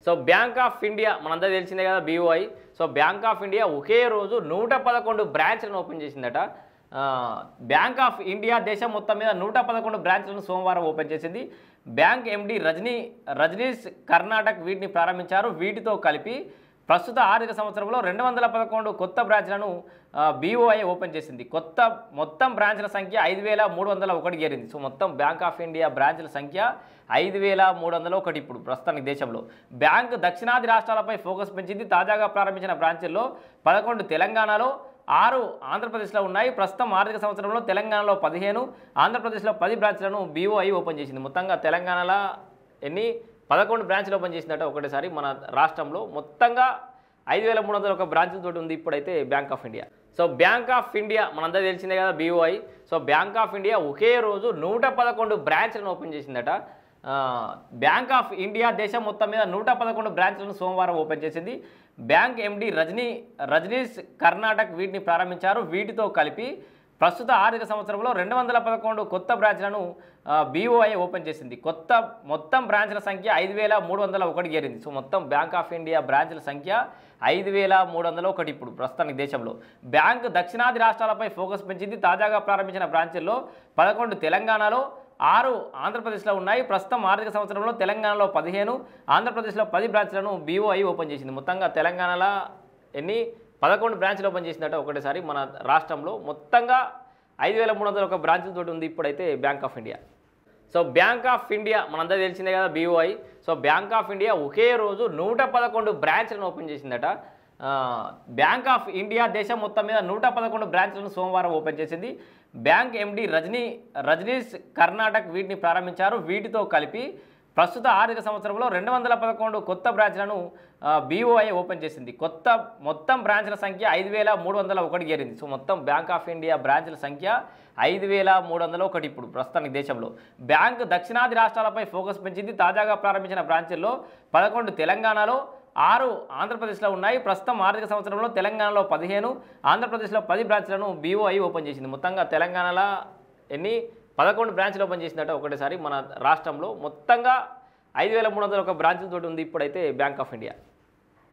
So bank of India మనందరూ తెలిసిందే కదా BOI. So bank of India ఒకే రోజు 111 బ్రాంచ్లను ఓపెన్ చేసిందట. బ్యాంక్ ఆఫ్ ఇండియా దేశం మొత్తం మీద 111 బ్రాంచ్లను సోమవారం ఓపెన్ చేసింది. బ్యాంక్ ఎండి రజనీష్ కర్ణాటక్ వీటిని ప్రారంభించారు. వీటితో కలిపి ప్రస్తుత ఆర్థిక సంవత్సరంలో 211 కొత్త బ్రాంచ్లను బీఓఐ ఓపెన్ చేసింది. మొత్తం బ్రాంచ్ల సంఖ్య 5301 చేరింది. సో మొత్తం బ్యాంక్ ఆఫ్ ఇండియా బ్రాంచ్ల సంఖ్య 5301 ఇప్పుడు ప్రస్తుతానికి దేశంలో. బ్యాంక్ దక్షిణాది రాష్ట్రాలపై ఫోకస్ పెంచింది. తాజాగా ప్రారంభించిన బ్రాంచ్ల్లో 11 తెలంగాణలో, 6 ఆంధ్రప్రదేశ్లో ఉన్నాయి. ప్రస్తుతం ఆర్థిక సంవత్సరంలో తెలంగాణలో 15, ఆంధ్రప్రదేశ్లో 10 బ్రాంచ్లను బీఓఐ ఓపెన్ చేసింది. మొత్తంగా తెలంగాణలో 11 బ్రాంచ్లు ఓపెన్ చేసిందట ఒకటేసారి. మన రాష్ట్రంలో మొత్తంగా 5301 బ్రాంచ్లతో ఉంది ఇప్పుడైతే bank of India. So bank of India మనందరూ తెలిసిందే కదా BOI. So bank of India ఒకే రోజు 111 బ్రాంచ్లను ఓపెన్ చేసిందట. బ్యాంక్ ఆఫ్ ఇండియా దేశం మొత్తం మీద 111 బ్రాంచ్లను సోమవారం ఓపెన్ చేసింది. బ్యాంక్ ఎండి రజనీష్ కర్ణాటక్ వీటిని ప్రారంభించారు. వీటితో కలిపి ప్రస్తుత ఆర్థిక సంవత్సరంలో 211 కొత్త బ్రాంచ్లను బీఓఐ ఓపెన్ చేసింది. మొత్తం బ్రాంచ్ల సంఖ్య 5301 చేరింది. సో మొత్తం బ్యాంక్ ఆఫ్ ఇండియా బ్రాంచ్ల సంఖ్య 5301 ఇప్పుడు ప్రస్తుతానికి దేశంలో. బ్యాంక్ దక్షిణాది రాష్ట్రాలపై ఫోకస్ పెంచింది. తాజాగా ప్రారంభించిన బ్రాంచ్ల్లో 11 తెలంగాణలో, 6 ఆంధ్రప్రదేశ్లో ఉన్నాయి. ప్రస్తుతం ఆర్థిక సంవత్సరంలో తెలంగాణలో 15, ఆంధ్రప్రదేశ్లో 10 బ్రాంచ్లను బీఓఐ ఓపెన్ చేసింది. మొత్తంగా తెలంగాణలో 11 బ్రాంచ్లు ఓపెన్ చేసిందట ఒకటేసారి. మన రాష్ట్రంలో మొత్తంగా 5301 బ్రాంచ్లతో ఉంది ఇప్పుడైతే bank of India. So bank of India మనందరూ తెలిసిందే కదా BOI. So bank of India ఒకే రోజు 111 బ్రాంచ్లను ఓపెన్ చేసిందట. బ్యాంక్ ఆఫ్ ఇండియా దేశం మొత్తం మీద 111 బ్రాంచ్లను సోమవారం ఓపెన్ చేసింది. బ్యాంక్ ఎండి రజనీష్ కర్ణాటక్ వీటిని ప్రారంభించారు. వీటితో కలిపి ప్రస్తుత ఆర్థిక సంవత్సరంలో 211 కొత్త బ్రాంచ్లను బీఓఐ ఓపెన్ చేసింది. మొత్తం బ్రాంచ్ల సంఖ్య 5301 చేరింది. సో మొత్తం బ్యాంక్ ఆఫ్ ఇండియా బ్రాంచ్ల సంఖ్య 5301 ఇప్పుడు ప్రస్తుతానికి దేశంలో. బ్యాంక్ దక్షిణాది రాష్ట్రాలపై ఫోకస్ పెంచింది. తాజాగా ప్రారంభించిన బ్రాంచ్ల్లో 11 తెలంగాణలో, 6 ఆంధ్రప్రదేశ్లో ఉన్నాయి. ప్రస్తుతం ఆర్థిక సంవత్సరంలో తెలంగాణలో 15, ఆంధ్రప్రదేశ్లో 10 బ్రాంచ్లను బీఓఐ ఓపెన్ చేసింది. మొత్తంగా తెలంగాణలో 11 బ్రాంచ్లు ఓపెన్ చేసిందట ఒకటేసారి. మన రాష్ట్రంలో మొత్తంగా 5301 బ్రాంచ్లతో ఉంది ఇప్పుడైతే బ్యాంక్ ఆఫ్ ఇండియా.